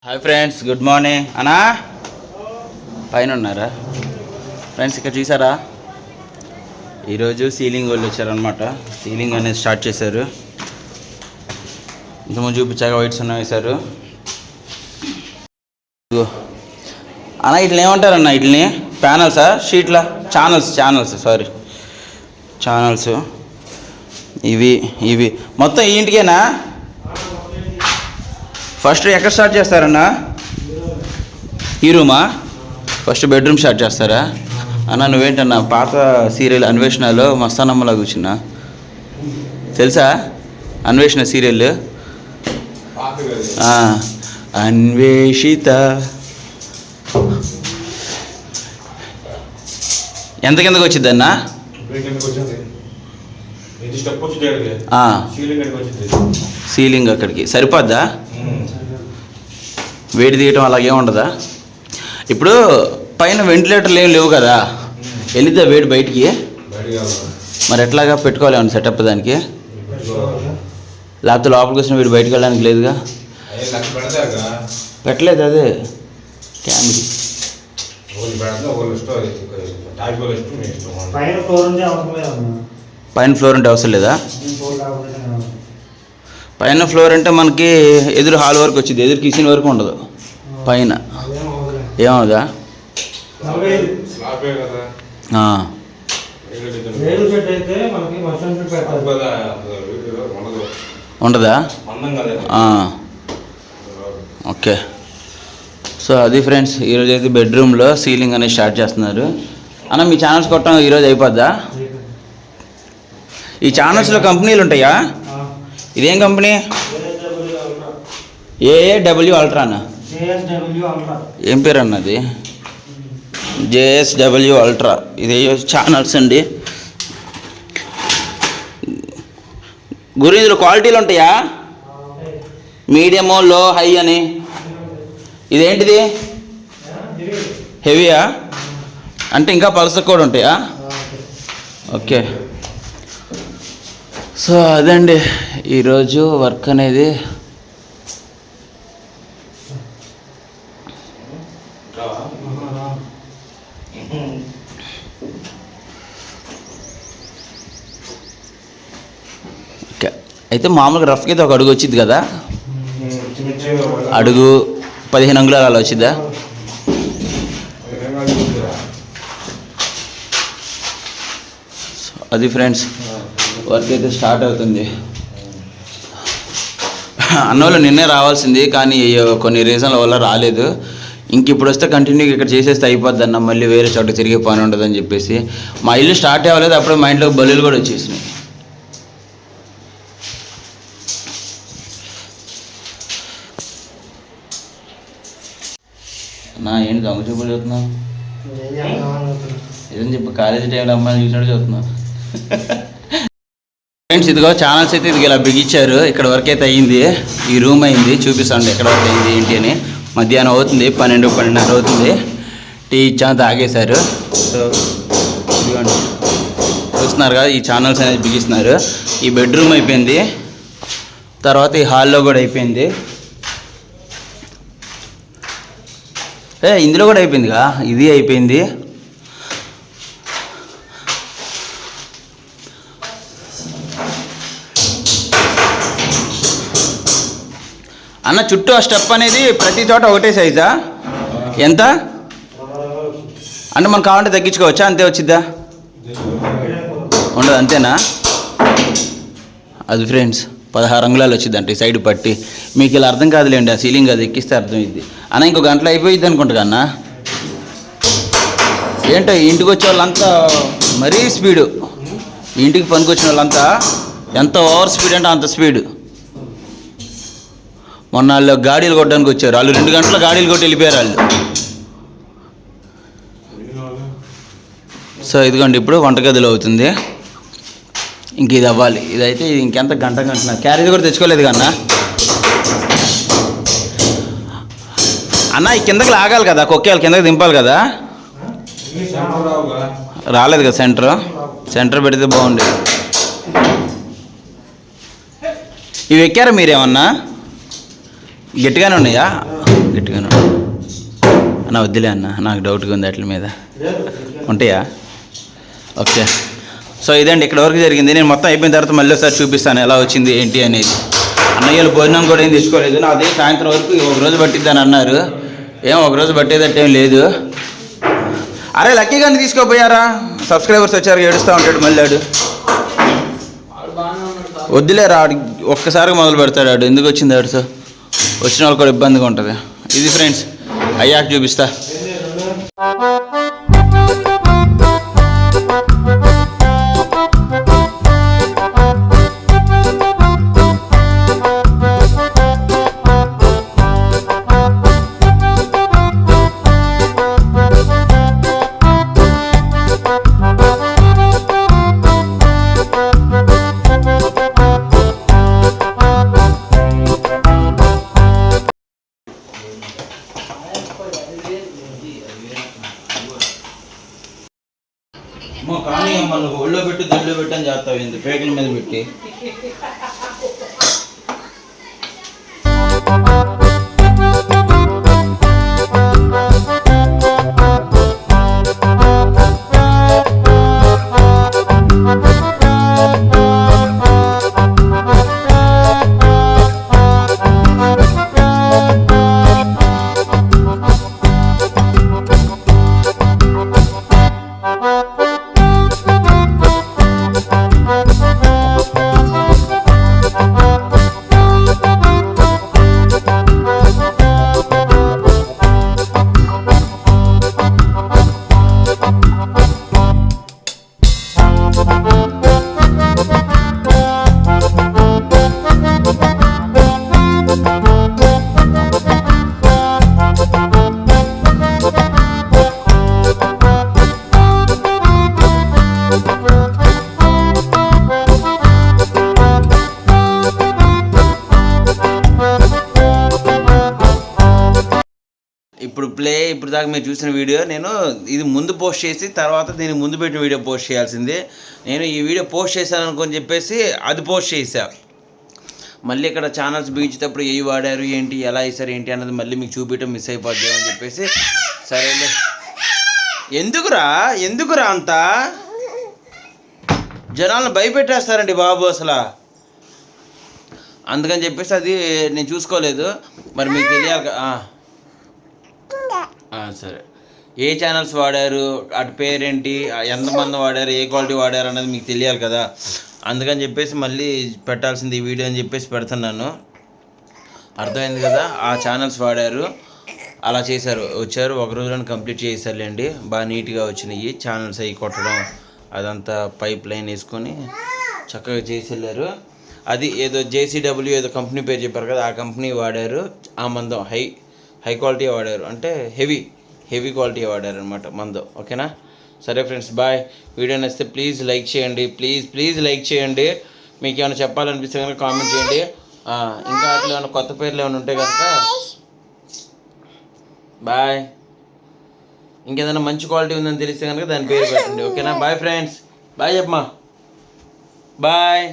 Hi friends, good morning. అన్నా పైన ఉన్నారా ఫ్రెండ్స్? ఇక్కడ చూసారా, ఈరోజు సీలింగ్ వాళ్ళు వచ్చారనమాట. సీలింగ్ అనేది స్టార్ట్ చేశారు. ఇంతకుముందు చూపించాక వైట్స్ ఉన్న వేశారు. అన్న ఇట్లా ఏమంటారన్న? వీటిని ప్యానల్సా షీట్లా? ఛానల్స్ ఇవి మొత్తం ఈ ఇంటికేనా? ఫస్ట్ ఎక్కడ స్టార్ట్ చేస్తారన్నా? ఈ రూమా? ఫస్ట్ బెడ్రూమ్ స్టార్ట్ చేస్తారా? అన్న నువ్వేంటన్నా పాత సీరియల్ అన్వేషణలో మస్తానమ్మలా కూర్చున్నా, తెలుసా? అన్వేషణ సీరియల్ అన్వేషిత ఎంత కిందకు వచ్చింది అన్న? సీలింగ్ అక్కడికి సరిపోద్దా? వేడి తీయటం అలాగే ఉండదా? ఇప్పుడు పైన వెంటిలేటర్లు ఏం లేవు కదా, వెళ్ళిద్దా వేడి బయటికి? మరి ఎట్లాగా పెట్టుకోవాలి ఏమన్నా సెటప్ దానికి? లేకపోతే లోపలికి వచ్చిన వీడు బయటకు వెళ్ళడానికి లేదుగా? పెట్టలేదు అదే క్యామిరీ. పైన ఫ్లోర్ అంటే అవసరం లేదా? పైన ఫ్లోర్ అంటే మనకి ఎదురు హాల్ వరకు వచ్చింది, ఎదురు కిచెన్ వరకు ఉండదు. పైన ఏమవుదా? ఉండదా? ఓకే. సో అది ఫ్రెండ్స్, ఈరోజు అయితే బెడ్రూమ్లో సీలింగ్ అనేది స్టార్ట్ చేస్తున్నారు. అన్న మీ ఛానల్స్ కొట్టడం ఈరోజు అయిపోద్దా? ఈ ఛానల్స్లో కంపెనీలు ఉంటాయా? ఇదేం కంపెనీ? ఏఏడబ్ల్యూ అల్ట్రానా? ఏం పేరు అన్నది? JSW ultra. ఇది ఛానల్స్ అండి. గురు ఇందులో క్వాలిటీలు ఉంటాయా? మీడియము, లో, హై అని. ఇదేంటిది? హెవీయా? అంటే ఇంకా పల్సర్ కూడా ఉంటాయా? ఓకే. సో అదండి ఈరోజు వర్క్ అనేది. ఓకే, అయితే మామూలుగా రఫ్కి అయితే ఒక అడుగు వచ్చింది కదా, అడుగు 15 అంగుళాలు అలా వచ్చిద్దా? అది ఫ్రెండ్స్, వర్క్ అయితే స్టార్ట్ అవుతుంది. అన్నోళ్ళు నిన్నే రావాల్సింది, కానీ కొన్ని రీజన్ల వల్ల రాలేదు. ఇంక ఇప్పుడు వస్తే కంటిన్యూగా ఇక్కడ చేసేస్తే అయిపోద్ది అన్న, మళ్ళీ వేరే చోట తిరిగే పని ఉండదని చెప్పేసి. మా ఇల్లు స్టార్ట్ అవ్వలేదు, అప్పుడే మా ఇంట్లో బల్లులు కూడా వచ్చేసినాయి. నా ఏంటి దొంగ చూపులు చదువుతున్నావు? ఏదని చెప్పి కాలేజీ టైంలో అమ్మాయిని చూసినట్టు చదువుతున్నావు. ఫ్రెండ్స్ ఇదిగో ఛానల్స్ అయితే ఇది ఇలా బిగించారు. ఇక్కడ వరకు అయితే అయ్యింది. ఈ రూమ్ అయింది, చూపిస్తాండి ఎక్కడ వరకు అయింది ఏంటి అని. మధ్యాహ్నం అవుతుంది, 12-12:30 అవుతుంది. టీ ఇచ్చాము, తాగేశారు. సో ఇదిగోండి చూస్తున్నారు కదా, ఈ ఛానల్స్ అనేది బిగిస్తున్నారు. ఈ బెడ్రూమ్ అయిపోయింది, తర్వాత ఈ హాల్లో కూడా అయిపోయింది. ఇందులో కూడా అయిపోయిందిగా, ఇది అయిపోయింది. అన్న చుట్టూ ఆ స్టెప్ అనేది ప్రతి చోట ఒకటే సైజా? ఎంత అంటే మనం కావాలంటే తగ్గించుకోవచ్చా? అంతే వచ్చిద్దా? ఉండదు అంతేనా? అది ఫ్రెండ్స్ 16 అంగుళాలు వచ్చిందంట ఈ సైడ్ పట్టి. మీకు ఇలా అర్థం కాదులేండి, ఆ సీలింగ్ అది ఎక్కిస్తే అర్థమైంది. అన్న ఇంకో గంటలో అయిపోయింది అనుకుంటా అన్న. ఏంటో ఇంటికి వచ్చే వాళ్ళంతా మరీ స్పీడు, ఇంటికి పనికొచ్చిన వాళ్ళంతా ఎంత ఓవర్ స్పీడ్ అంటే అంత స్పీడు. మొన్న వాళ్ళు గాడీలు కొట్టడానికి వచ్చారు, వాళ్ళు 2 గంటల గాడీలు కొట్టి వెళ్ళిపోయారు వాళ్ళు. సో ఇదిగోండి ఇప్పుడు వంటగదిలో అవుతుంది. ఇంక ఇది అవ్వాలి. ఇదైతే ఇంకెంత గంట క్యారేజ్ కూడా తెచ్చుకోలేదు కన్నా అన్న. ఈ కిందకి లాగాలి కదా, కొక్కేయాలి, కిందకి దింపాలి కదా. రాలేదు కదా సెంటర్ పెడితే బాగుండేది. ఇవి ఎక్కారా మీరేమన్నా? గట్టిగానే ఉన్నాయా? గట్టిగా అన్న వద్దులే అన్న, నాకు డౌట్గా ఉంది వాటి మీద ఉంటాయా. ఓకే, సో ఇదండి ఇక్కడ వరకు జరిగింది. నేను మొత్తం అయిపోయిన తర్వాత మళ్ళీ ఒకసారి చూపిస్తాను ఎలా వచ్చింది ఏంటి అనేది. అన్నయ్యలు భోజనం కూడా ఏం తెచ్చుకోలేదు, అదే సాయంత్రం వరకు ఒకరోజు పట్టిద్దని అన్నారు. ఒకరోజు పట్టేదట్టేం లేదు. అరే లక్కీ గారిని తీసుకోపోయారా, సబ్స్క్రైబర్స్ వచ్చారు, ఏడుస్తూ ఉంటాడు మళ్ళీ ఆడు. వద్దులేరా, ఆడు ఒక్కసారిగా మొదలు పెడతాడు ఆడు. ఎందుకు వచ్చింది ఆడుతో, వచ్చిన వాళ్ళు కూడా ఇబ్బందిగా ఉంటుంది. ఇది ఫ్రెండ్స్ అయ్యాక చూపిస్తా. కానీ అమ్మ నువ్వు ఒళ్ళో పెట్టి దొడ్లో పెట్టి అని చేస్తావు, ఇంత పేకల మీద పెట్టి. ఇప్పుడు దాకా మీరు చూసిన వీడియో నేను ఇది ముందు పోస్ట్ చేసి తర్వాత దీన్ని ముందు పెట్టిన వీడియో పోస్ట్ చేయాల్సింది. నేను ఈ వీడియో పోస్ట్ చేశాను అనుకొని చెప్పేసి అది పోస్ట్ చేశా. మళ్ళీ ఇక్కడ ఛానల్స్ బిగించేటప్పుడు ఏ వాడారు ఏంటి ఎలా వేసారు ఏంటి అన్నది మళ్ళీ మీకు చూపించడం మిస్ అయిపోద్ది అని చెప్పేసి సరేలే. ఎందుకురా అంతా జనాలను భయపెట్టేస్తారండి బాబు అసలు. అందుకని చెప్పేసి అది నేను చూసుకోలేదు. మరి మీకు తెలియాలి. సరే, ఏ ఛానల్స్ వాడారు, అటు పేరేంటి, ఎంతమంది వాడారు, ఏ క్వాలిటీ వాడారు అన్నది మీకు తెలియాలి కదా. అందుకని చెప్పేసి మళ్ళీ పెట్టాల్సింది ఈ వీడియో అని చెప్పేసి పెడుతున్నాను. అర్థమైంది కదా. ఆ ఛానల్స్ వాడారు, అలా చేశారు, వచ్చారు, ఒక రోజులో కంప్లీట్ చేశారులేండి. బాగా నీట్గా వచ్చినాయి ఛానల్స్ అవి కొట్టడం, అదంతా పైప్ లైన్ వేసుకొని చక్కగా చేసి వెళ్ళారు. అది ఏదో JCW ఏదో కంపెనీ పేరు చెప్పారు కదా, ఆ కంపెనీ వాడారు. ఆ మందం హై క్వాలిటీ వాడారు, అంటే హెవీ క్వాలిటీ వాడారు అనమాట మందం. ఓకేనా. సరే ఫ్రెండ్స్, బాయ్. వీడియో నచ్చితే ప్లీజ్ లైక్ చేయండి, ప్లీజ్ లైక్ చేయండి. మీకు ఏమైనా చెప్పాలనిపిస్తే కనుక కామెంట్ చేయండి. ఇంకా అట్లా ఏమైనా కొత్త పేర్లు ఏమైనా ఉంటే కనుక బాయ్. ఇంకేదైనా మంచి క్వాలిటీ ఉందని తెలిస్తే కనుక దాని పేరు పెట్టండి. ఓకేనా. బాయ్ ఫ్రెండ్స్, బాయ్ చెప్పమ్మా, బాయ్.